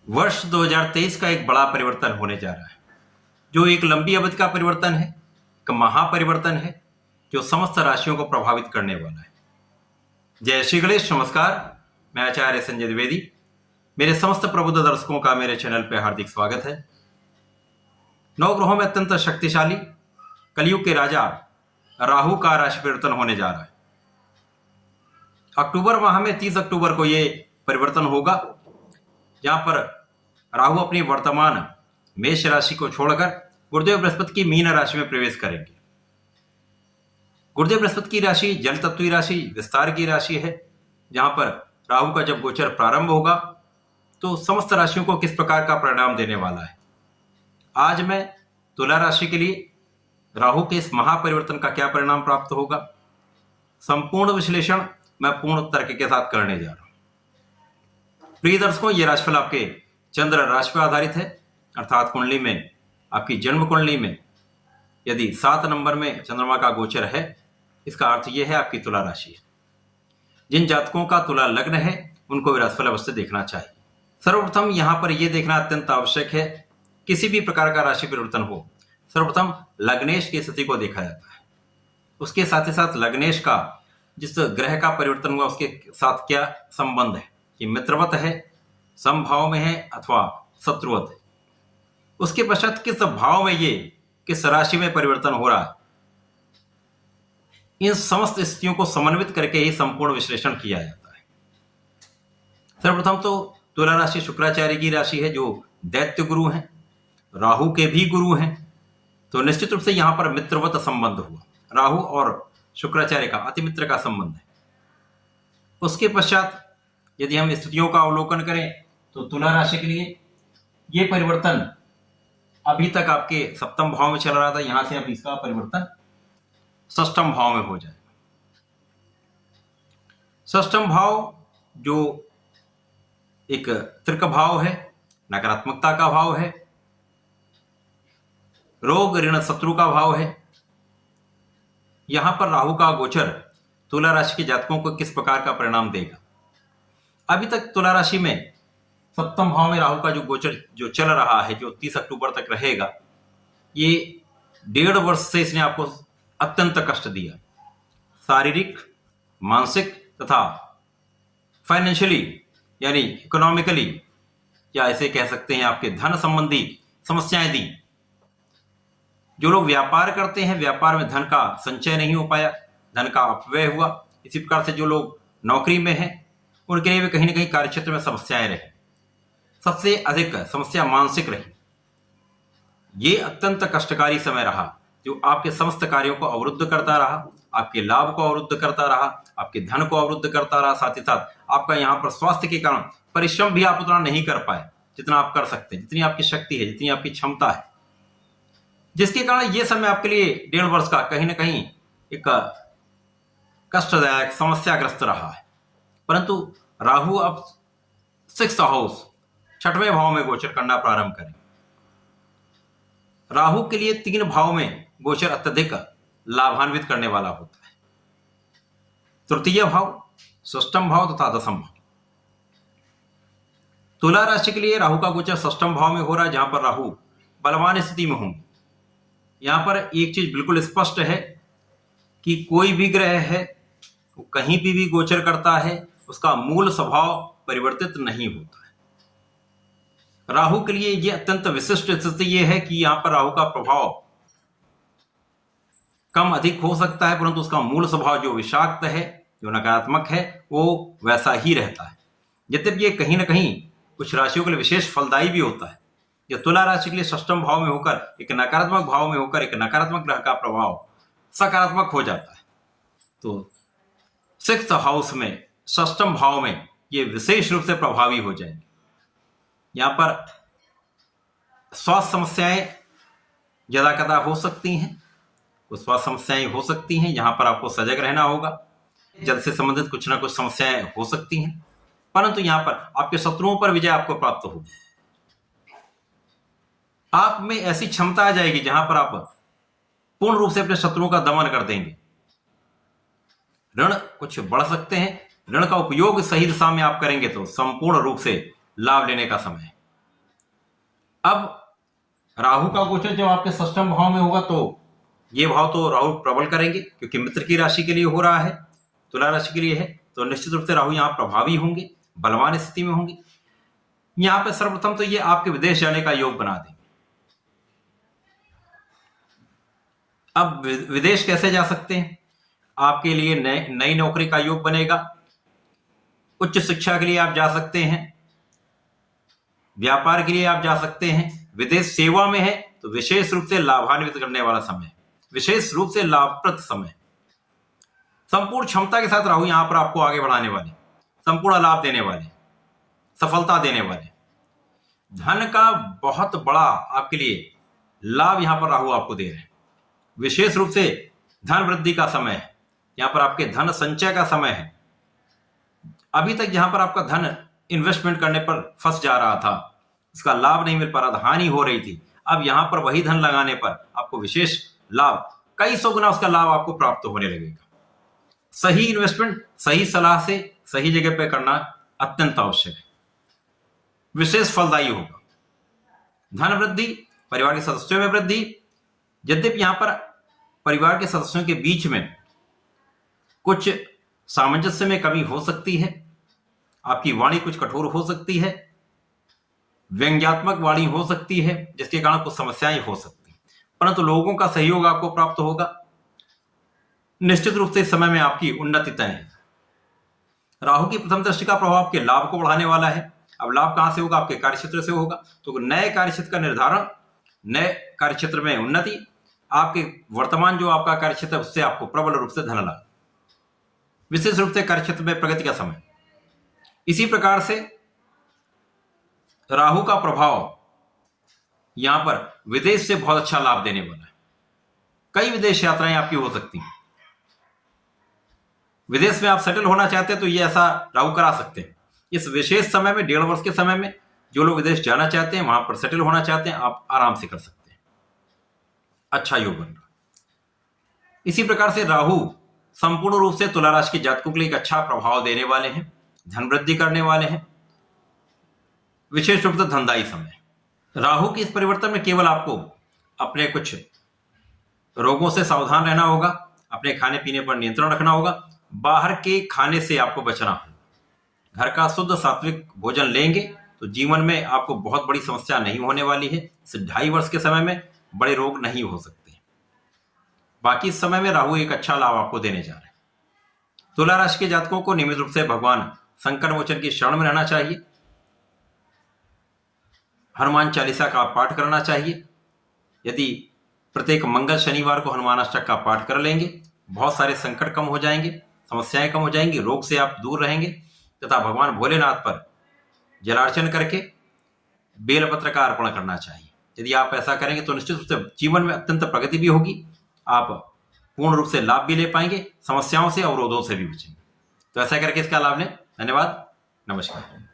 वर्ष 2023 का एक बड़ा परिवर्तन होने जा रहा है, जो एक लंबी अवधि का परिवर्तन है, एक महापरिवर्तन है, जो समस्त राशियों को प्रभावित करने वाला है। जय श्री गणेश, नमस्कार। मैं आचार्य संजय द्विवेदी। मेरे समस्त प्रबुद्ध दर्शकों का मेरे चैनल पर हार्दिक स्वागत है। नवग्रहों में अत्यंत शक्तिशाली कलयुग के राजा राहु का राशि परिवर्तन होने जा रहा है। अक्टूबर माह में 30 अक्टूबर को यह परिवर्तन होगा, जहां पर राहु अपनी वर्तमान मेष राशि को छोड़कर गुरुदेव बृहस्पति की मीन राशि में प्रवेश करेंगे। गुरुदेव बृहस्पति की राशि जल तत्वीय राशि, विस्तार की राशि है, जहां पर राहु का जब गोचर प्रारंभ होगा तो समस्त राशियों को किस प्रकार का परिणाम देने वाला है। आज मैं तुला राशि के लिए राहु के इस महापरिवर्तन का क्या परिणाम प्राप्त होगा, संपूर्ण विश्लेषण मैं पूर्ण तर्क के साथ करने जा रहा हूं। प्रिय दर्शकों, यह राशिफल आपके चंद्र राशि पर आधारित है, अर्थात कुंडली में, आपकी जन्म कुंडली में यदि 7 नंबर में चंद्रमा का गोचर है, इसका अर्थ यह है आपकी तुला राशि है। जिन जातकों का तुला लग्न है उनको राशिफल अवश्य देखना चाहिए। सर्वप्रथम यहां पर यह देखना अत्यंत आवश्यक है, किसी भी प्रकार का राशि परिवर्तन हो, सर्वप्रथम लग्नेश की स्थिति को देखा जाता है। उसके साथ ही साथ लग्नेश का जिस ग्रह का परिवर्तन हुआ उसके साथ क्या संबंध है, कि मित्रवत है, समभाव में है अथवा शत्रुवत है। उसके पश्चात किस भाव में ये, किस राशि में परिवर्तन हो रहा है, इन समस्त स्थितियों को समन्वित करके ही संपूर्ण विश्लेषण किया जाता है। सर्वप्रथम तो तुला राशि शुक्राचार्य की राशि है, जो दैत्य गुरु हैं, राहु के भी गुरु हैं, तो निश्चित रूप से यहां पर मित्रवत संबंध हुआ, राहु और शुक्राचार्य का अति मित्र का संबंध है। उसके पश्चात यदि हम स्थितियों का अवलोकन करें तो तुला राशि के लिए यह परिवर्तन अभी तक आपके सप्तम भाव में चल रहा था, यहां से अब इसका परिवर्तन षष्ठम भाव में हो जाएगा। षष्ठम भाव जो एक त्रिक भाव है, नकारात्मकता का भाव है, रोग ऋण शत्रु का भाव है। यहां पर राहु का गोचर तुला राशि के जातकों को किस प्रकार का परिणाम देगा। अभी तक तुला राशि में सप्तम भाव में राहु का जो गोचर जो चल रहा है, जो 30 अक्टूबर तक रहेगा, ये 1.5 वर्ष से इसने आपको अत्यंत कष्ट दिया, शारीरिक, मानसिक तथा फाइनेंशियली, यानी इकोनॉमिकली, या ऐसे कह सकते हैं आपके धन संबंधी समस्याएं दी। जो लोग व्यापार करते हैं, व्यापार में धन का संचय नहीं हो पाया, धन का अपव्यय हुआ। इसी प्रकार से जो लोग नौकरी में हैं उनके लिए भी कहीं ना कहीं कार्यक्षेत्र में समस्याएं रही। सबसे अधिक समस्या मानसिक रही। ये अत्यंत कष्टकारी समय रहा, जो आपके समस्त कार्यों को अवरुद्ध करता रहा, आपके लाभ को अवरुद्ध करता रहा, आपके धन को अवरुद्ध करता रहा। साथ ही साथ आपका यहाँ पर स्वास्थ्य के कारण परिश्रम भी आप उतना नहीं कर पाए जितना आप कर सकते हैं, जितनी आपकी शक्ति है, जितनी आपकी क्षमता है, जिसके कारण यह समय आपके लिए 1.5 वर्ष का कहीं ना कहीं एक कष्टदायक, समस्याग्रस्त रहा है। परंतु राहु अब 6th हाउस, 6वें भाव में गोचर करना प्रारंभ करें। राहु के लिए 3 भाव में गोचर अत्यधिक लाभान्वित करने वाला होता है। तृतीय भाव, षष्ठम भाव तथा 10म भाव। तुला राशि के लिए राहु का गोचर 6ठम भाव में हो रहा है, जहां पर राहु बलवान स्थिति में होंगे। यहां पर एक चीज बिल्कुल स्पष्ट है कि कोई भी ग्रह है, वो कहीं भी गोचर करता है, उसका मूल स्वभाव परिवर्तित नहीं होता है। राहु के लिए यह अत्यंत विशिष्ट स्थिति यह है कि यहां पर राहु का प्रभाव कम अधिक हो सकता है, परंतु उसका मूल स्वभाव जो विषाक्त है, जो नकारात्मक है, वो वैसा ही रहता है। यद्यपि ये कहीं ना कहीं कुछ राशियों के लिए विशेष फलदायी भी होता है। यह तुला राशि के लिए 6ठम भाव में होकर, एक नकारात्मक भाव में होकर, एक नकारात्मक ग्रह का प्रभाव सकारात्मक हो जाता है। तो 6th हाउस में, 6ठम भाव में ये विशेष रूप से प्रभावी हो जाएंगे। यहां पर स्वास्थ्य समस्याएं ज्यादा कदा हो सकती हैं, कुछ स्वास्थ्य समस्याएं हो सकती हैं, यहां पर आपको सजग रहना होगा। जल से संबंधित कुछ ना कुछ समस्याएं हो सकती हैं, परंतु यहां पर आपके शत्रुओं पर विजय आपको प्राप्त होगी। आप में ऐसी क्षमता आ जाएगी जहां पर आप पूर्ण रूप से अपने शत्रुओं का दमन कर देंगे। ऋण कुछ बढ़ सकते हैं, ऋण का उपयोग सही दिशा में आप करेंगे तो संपूर्ण रूप से लाभ लेने का समय है। अब राहु का गोचर जब आपके षष्ठम भाव में होगा तो ये भाव तो राहु प्रबल करेंगे, क्योंकि मित्र की राशि के लिए हो रहा है, तुला राशि के लिए है, तो निश्चित रूप से राहु यहाँ प्रभावी होंगे, बलवान स्थिति में होंगे। यहाँ पे सर्वप्रथम तो ये आपके विदेश जाने का योग बना देंगे। अब विदेश कैसे जा सकते हैं? आपके लिए नई नौकरी का योग बनेगा, उच्च शिक्षा के लिए आप जा सकते हैं, व्यापार के लिए आप जा सकते हैं, विदेश सेवा में है तो विशेष रूप से लाभान्वित करने वाला समय, विशेष रूप से लाभप्रद समय। संपूर्ण क्षमता के साथ राहु यहां पर आपको आगे बढ़ाने वाले, संपूर्ण लाभ देने वाले, सफलता देने वाले, धन का बहुत बड़ा आपके लिए लाभ यहां पर राहु आपको दे रहे हैं। विशेष रूप से धन वृद्धि का समय है, यहां पर आपके धन संचय का समय है। अभी तक जहां पर आपका धन इन्वेस्टमेंट करने पर फंस जा रहा था, इसका लाभ नहीं मिल पा रहा था, हानि हो रही थी, अब यहां पर वही धन लगाने पर आपको विशेष लाभ, कई सौ गुना उसका लाभ आपको प्राप्त होने लगेगा। सही इन्वेस्टमेंट सही सलाह से सही जगह पे करना अत्यंत आवश्यक है, विशेष फलदायी होगा। धन वृद्धि, परिवार के सदस्यों में वृद्धि, यद्यपि यहां पर परिवार के सदस्यों के बीच में कुछ सामंजस्य में कमी हो सकती है, आपकी वाणी कुछ कठोर हो सकती है, व्यंग्यात्मक वाणी हो सकती है, जिसके कारण कुछ समस्याएं हो सकती हैं, परंतु लोगों का सहयोग आपको प्राप्त होगा। निश्चित रूप से इस समय में आपकी उन्नति तय है। राहु की प्रथम दृष्टि का प्रभाव आपके लाभ को बढ़ाने वाला है। अब लाभ कहां से होगा? आपके कार्यक्षेत्र से होगा। तो नए कार्यक्षेत्र का निर्धारण, नए कार्यक्षेत्र में उन्नति, आपके वर्तमान जो आपका कार्यक्षेत्र है उससे आपको प्रबल रूप से धन लाभ, विशेष रूप से कार्यक्षेत्र में प्रगति का समय। इसी प्रकार से राहु का प्रभाव यहां पर विदेश से बहुत अच्छा लाभ देने वाला है। कई विदेश यात्राएं आपकी हो सकती हैं। विदेश में आप सेटल होना चाहते हैं तो ये ऐसा राहु करा सकते हैं। इस विशेष समय में, 1.5 वर्ष के समय में, जो लोग विदेश जाना चाहते हैं, वहां पर सेटल होना चाहते हैं, आप आराम से कर सकते हैं। अच्छा योग बन रहा। इसी प्रकार से राहु संपूर्ण रूप से तुला राशि के जातकों के लिए एक अच्छा प्रभाव देने वाले हैं, धन वृद्धि करने वाले हैं, विशेष रूप से धनदायी समय। राहु के इस परिवर्तन में केवल आपको अपने कुछ रोगों से सावधान रहना होगा, अपने खाने पीने पर नियंत्रण रखना होगा, बाहर के खाने से आपको बचना होगा। घर का शुद्ध सात्विक भोजन लेंगे तो जीवन में आपको बहुत बड़ी समस्या नहीं होने वाली है। इस 2.5 वर्ष के समय में बड़े रोग नहीं हो सकते। बाकी इस समय में राहु एक अच्छा लाभ आपको देने जा रहे हैं। तुला राशि के जातकों को नियमित रूप से भगवान संकट मोचन की शरण में रहना चाहिए, हनुमान चालीसा का पाठ करना चाहिए। यदि प्रत्येक मंगल शनिवार को हनुमान अष्टक का पाठ कर लेंगे, बहुत सारे संकट कम हो जाएंगे, समस्याएं कम हो जाएंगी, रोग से आप दूर रहेंगे। तथा भगवान भोलेनाथ पर जलार्चन करके बेलपत्र का अर्पण करना चाहिए। यदि आप ऐसा करेंगे तो निश्चित रूप से जीवन में अत्यंत प्रगति भी होगी, आप पूर्ण रूप से लाभ भी ले पाएंगे, समस्याओं से, अवरोधों से भी बचेंगे। तो ऐसा करके इसका लाभ लें। धन्यवाद, नमस्कार।